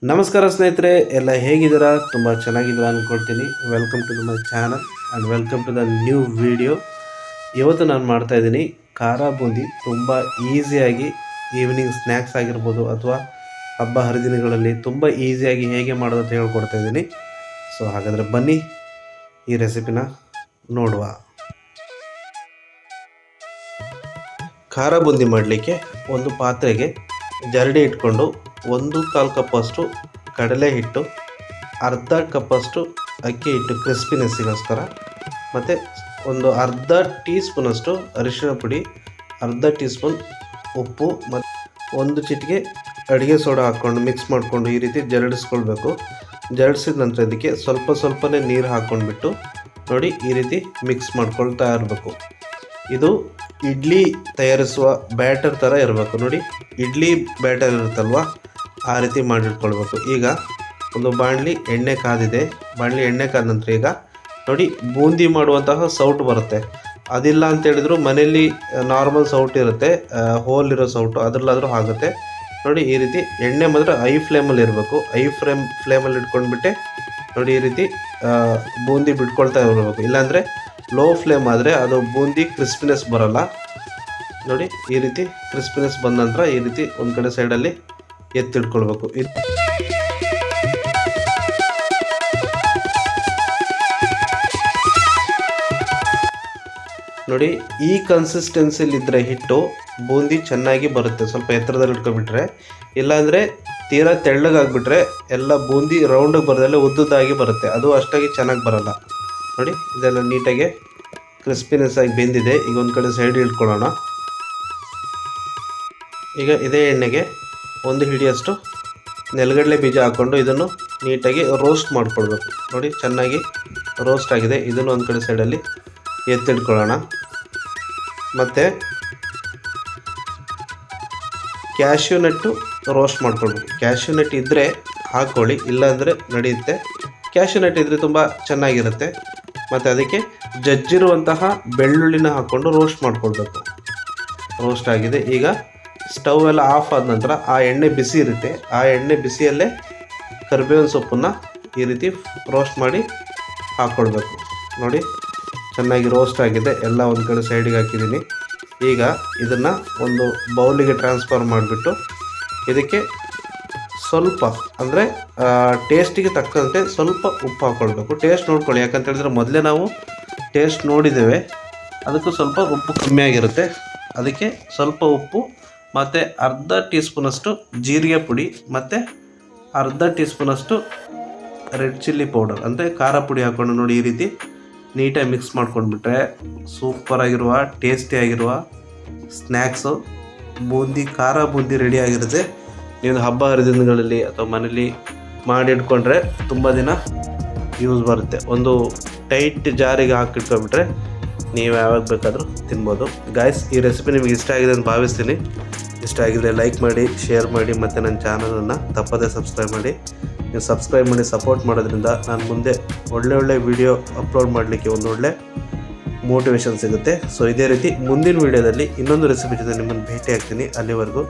ನಮಸ್ಕಾರ ಸ್ನೇಹಿತರೆ, ಎಲ್ಲ ಹೇಗಿದ್ದೀರಾ? ತುಂಬ ಚೆನ್ನಾಗಿದ್ದೀರಾ ಅಂದ್ಕೊಳ್ತೀನಿ. Welcome to my channel and welcome to the new video. ಇವತ್ತು ನಾನು ಮಾಡ್ತಾಯಿದ್ದೀನಿ ಖಾರ ಬೂಂದಿ. ತುಂಬ ಈಸಿಯಾಗಿ ಈವ್ನಿಂಗ್ ಸ್ನ್ಯಾಕ್ಸ್ ಆಗಿರ್ಬೋದು ಅಥವಾ ಹಬ್ಬ ಹರಿದಿನಗಳಲ್ಲಿ ತುಂಬ ಈಸಿಯಾಗಿ ಹೇಗೆ ಮಾಡೋದು ಅಂತ ಹೇಳ್ಕೊಡ್ತಾಯಿದ್ದೀನಿ. ಸೊ ಹಾಗಾದರೆ ಬನ್ನಿ ಈ ರೆಸಿಪಿನ ನೋಡುವ. ಖಾರ ಬೂಂದಿ ಮಾಡಲಿಕ್ಕೆ ಒಂದು ಪಾತ್ರೆಗೆ ಜರಡಿ ಇಟ್ಕೊಂಡು 1/4 ಕಪ್ಪಷ್ಟು ಕಡಲೆ ಹಿಟ್ಟು, ಅರ್ಧ ಕಪ್ಪಷ್ಟು ಅಕ್ಕಿ ಹಿಟ್ಟು ಕ್ರಿಸ್ಪಿನೆಸ್ಸಿಗೋಸ್ಕರ, ಮತ್ತು ಒಂದು ಅರ್ಧ ಟೀ ಸ್ಪೂನಷ್ಟು ಅರಿಶಿಣ ಪುಡಿ, ಅರ್ಧ ಟೀ ಸ್ಪೂನ್ ಉಪ್ಪು ಮತ್ತು ಒಂದು ಚಿಟಿಕೆ ಅಡುಗೆ ಸೋಡಾ ಹಾಕ್ಕೊಂಡು ಮಿಕ್ಸ್ ಮಾಡಿಕೊಂಡು ಈ ರೀತಿ ಜರಡಿಸ್ಕೊಳ್ಬೇಕು. ಜರಡಿಸಿದ ನಂತರ ಇದಕ್ಕೆ ಸ್ವಲ್ಪನೇ ನೀರು ಹಾಕ್ಕೊಂಡ್ಬಿಟ್ಟು ನೋಡಿ ಈ ರೀತಿ ಮಿಕ್ಸ್ ಮಾಡ್ಕೊಳ್ತಾ ಇರಬೇಕು. ಇದು ಇಡ್ಲಿ ತಯಾರಿಸುವ ಬ್ಯಾಟರ್ ಥರ ಇರಬೇಕು. ನೋಡಿ ಇಡ್ಲಿ ಬ್ಯಾಟರ್ ಇರುತ್ತಲ್ವ, ಆ ರೀತಿ ಮಾಡಿಟ್ಕೊಳ್ಬೇಕು. ಈಗ ಒಂದು ಬಾಣಲಿ ಎಣ್ಣೆ ಕಾದಿದೆ. ಎಣ್ಣೆ ಕಾದ ನಂತರ ಈಗ ನೋಡಿ ಬೂಂದಿ ಮಾಡುವಂತಹ ಸೌಟು ಬರುತ್ತೆ. ಅದಿಲ್ಲ ಅಂತ ಹೇಳಿದ್ರು ಮನೆಯಲ್ಲಿ ನಾರ್ಮಲ್ ಸೌಟ್ ಇರುತ್ತೆ, ಹೋಲ್ ಇರೋ ಸೌಟು, ಅದರಲ್ಲಾದರೂ ಆಗುತ್ತೆ. ನೋಡಿ ಈ ರೀತಿ ಎಣ್ಣೆ ಮಾತ್ರ ಐ ಫ್ಲೇಮಲ್ಲಿ ಇರಬೇಕು. ಫ್ಲೇಮಲ್ಲಿ ಇಟ್ಕೊಂಡ್ಬಿಟ್ಟೆ ನೋಡಿ ಈ ರೀತಿ ಬೂಂದಿ ಬಿಟ್ಕೊಳ್ತಾ ಇರಬೇಕು. ಇಲ್ಲಾಂದರೆ ಲೋ ಫ್ಲೇಮ್ ಆದರೆ ಅದು ಬೂಂದಿ ಕ್ರಿಸ್ಪಿನೆಸ್ ಬರೋಲ್ಲ. ನೋಡಿ ಈ ರೀತಿ ಕ್ರಿಸ್ಪಿನೆಸ್ ಬಂದ ನಂತರ ಈ ರೀತಿ ಒಂದು ಕಡೆ ಸೈಡಲ್ಲಿ ಎತ್ತಿಟ್ಕೊಳ್ಬೇಕು. ನೋಡಿ ಈ ಕನ್ಸಿಸ್ಟೆನ್ಸಿಲಿದ್ದರೆ ಹಿಟ್ಟು ಬೂಂದಿ ಚೆನ್ನಾಗಿ ಬರುತ್ತೆ. ಸ್ವಲ್ಪ ಎತ್ತರದಲ್ಲಿ ಇಟ್ಕೊಬಿಟ್ರೆ, ಇಲ್ಲಾಂದರೆ ತೀರಾ ತೆಳ್ಳಗಾಗಿಬಿಟ್ರೆ ಎಲ್ಲ ಬೂಂದಿ ರೌಂಡಿಗೆ ಬರೋದಲ್ಲ ಉದ್ದುದಾಗಿ ಬರುತ್ತೆ, ಅದು ಅಷ್ಟಾಗಿ ಚೆನ್ನಾಗಿ ಬರೋಲ್ಲ. ನೋಡಿ ಇದೆಲ್ಲ ನೀಟಾಗಿ ಕ್ರಿಸ್ಪಿನೆಸ್ ಆಗಿ ಬೆಂದಿದೆ. ಈಗ ಒಂದು ಕಡೆ ಸೈಡ್ ಇಟ್ಕೊಳ್ಳೋಣ. ಈಗ ಇದೇ ಎಣ್ಣೆಗೆ ಒಂದು ಹಿಡಿಯಷ್ಟು ನೆಲಗಡಲೆ ಬೀಜ ಹಾಕ್ಕೊಂಡು ಇದನ್ನು ನೀಟಾಗಿ ರೋಸ್ಟ್ ಮಾಡ್ಕೊಳ್ಬೇಕು. ನೋಡಿ ಚೆನ್ನಾಗಿ ರೋಸ್ಟ್ ಆಗಿದೆ. ಇದನ್ನು ಒಂದು ಕಡೆ ಸೈಡಲ್ಲಿ ಎತ್ತಿಟ್ಕೊಳ್ಳೋಣ. ಮತ್ತು ಕ್ಯಾಶ್ಯೂ ನಟ್ಟು ರೋಸ್ಟ್ ಮಾಡ್ಕೊಳ್ಬೇಕು. ಕ್ಯಾಶ್ಯೂ ನಟ್ ಇದ್ದರೆ ಹಾಕ್ಕೊಳ್ಳಿ, ಇಲ್ಲಾಂದರೆ ನಡೆಯುತ್ತೆ. ಕ್ಯಾಶ್ಯೂ ನಟ್ ಇದ್ದರೆ ತುಂಬ ಚೆನ್ನಾಗಿರುತ್ತೆ. ಮತ್ತು ಅದಕ್ಕೆ ಜಜ್ಜಿರುವಂತಹ ಬೆಳ್ಳುಳ್ಳಿನ ಹಾಕ್ಕೊಂಡು ರೋಸ್ಟ್ ಮಾಡ್ಕೊಳ್ಬೇಕು. ರೋಸ್ಟ್ ಆಗಿದೆ. ಈಗ ಸ್ಟವ್ ಎಲ್ಲ ಆಫ್ ಆದ ನಂತರ ಆ ಎಣ್ಣೆ ಬಿಸಿ ಇರುತ್ತೆ, ಆ ಎಣ್ಣೆ ಬಿಸಿಯಲ್ಲೇ ಕರಿಬೇವಿನ ಸೊಪ್ಪನ್ನು ಈ ರೀತಿ ರೋಸ್ಟ್ ಮಾಡಿ ಹಾಕ್ಕೊಳ್ಬೇಕು. ನೋಡಿ ಚೆನ್ನಾಗಿ ರೋಸ್ಟ್ ಆಗಿದೆ. ಎಲ್ಲ ಒಂದು ಕಡೆ ಸೈಡಿಗೆ ಹಾಕಿದ್ದೀನಿ. ಈಗ ಇದನ್ನು ಒಂದು ಬೌಲಿಗೆ ಟ್ರಾನ್ಸ್ಫರ್ ಮಾಡಿಬಿಟ್ಟು ಇದಕ್ಕೆ ಸ್ವಲ್ಪ ಅಂದರೆ ಟೇಸ್ಟಿಗೆ ತಕ್ಕಂತೆ ಸ್ವಲ್ಪ ಉಪ್ಪು ಹಾಕ್ಕೊಳ್ಬೇಕು. ಟೇಸ್ಟ್ ನೋಡ್ಕೊಳ್ಳಿ, ಯಾಕಂತ ಹೇಳಿದ್ರೆ ಮೊದಲೇ ನಾವು ಟೇಸ್ಟ್ ನೋಡಿದ್ದೇವೆ, ಅದಕ್ಕೂ ಸ್ವಲ್ಪ ಉಪ್ಪು ಕಮ್ಮಿ ಆಗಿರುತ್ತೆ. ಅದಕ್ಕೆ ಸ್ವಲ್ಪ ಉಪ್ಪು ಮತ್ತು ಅರ್ಧ ಟೀ ಸ್ಪೂನಷ್ಟು ಜೀರಿಗೆ ಪುಡಿ ಮತ್ತು ಅರ್ಧ ಟೀ ಸ್ಪೂನಷ್ಟು ರೆಡ್ ಚಿಲ್ಲಿ ಪೌಡರ್ ಅಂದರೆ ಖಾರ ಪುಡಿ ಹಾಕ್ಕೊಂಡು ನೋಡಿ ಈ ರೀತಿ ನೀಟಾಗಿ ಮಿಕ್ಸ್ ಮಾಡ್ಕೊಂಡ್ಬಿಟ್ರೆ ಸೂಪರಾಗಿರುವ ಟೇಸ್ಟಿಯಾಗಿರುವ ಸ್ನ್ಯಾಕ್ಸು ಬೂಂದಿ, ಖಾರ ಬೂಂದಿ ರೆಡಿ ಆಗಿರುತ್ತೆ. ನೀವು ಹಬ್ಬ ಹರಿದಿನಗಳಲ್ಲಿ ಅಥವಾ ಮನೇಲಿ ಮಾಡಿಟ್ಕೊಂಡ್ರೆ ತುಂಬ ದಿನ ಯೂಸ್ ಬರುತ್ತೆ. ಒಂದು ಟೈಟ್ ಜಾರಿಗೆ ಹಾಕಿಟ್ಕೊಂಡ್ಬಿಟ್ರೆ ನೀವು ಯಾವಾಗ ಬೇಕಾದರೂ ತಿನ್ಬೋದು. ಗಾಯ್ಸ್, ಈ ರೆಸಿಪಿ ನಿಮಗೆ ಇಷ್ಟ ಆಗಿದೆ ಅಂತ ಭಾವಿಸ್ತೀನಿ. ಇಷ್ಟ ಆಗಿದ್ರೆ ಲೈಕ್ ಮಾಡಿ, ಶೇರ್ ಮಾಡಿ, ಮತ್ತು ನನ್ನ ಚಾನಲನ್ನು ತಪ್ಪದೇ ಸಬ್ಸ್ಕ್ರೈಬ್ ಮಾಡಿ. ನೀವು ಸಬ್ಸ್ಕ್ರೈಬ್ ಮಾಡಿ ಸಪೋರ್ಟ್ ಮಾಡೋದ್ರಿಂದ ನಾನು ಮುಂದೆ ಒಳ್ಳೆ ವಿಡಿಯೋ ಅಪ್ಲೋಡ್ ಮಾಡಲಿಕ್ಕೆ ಒಂದು ಒಳ್ಳೆ ಮೋಟಿವೇಶನ್ ಸಿಗುತ್ತೆ. ಸೊ ಇದೇ ರೀತಿ ಮುಂದಿನ ವೀಡಿಯೋದಲ್ಲಿ ಇನ್ನೊಂದು ರೆಸಿಪಿ ಜೊತೆ ನಿಮ್ಮನ್ನು ಭೇಟಿ ಆಗ್ತೀನಿ. ಅಲ್ಲಿವರೆಗೂ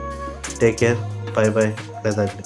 ಟೇಕ್ ಕೇರ್, ಬೈ, ಒಳ್ಳೆಯದಾಗಲಿ.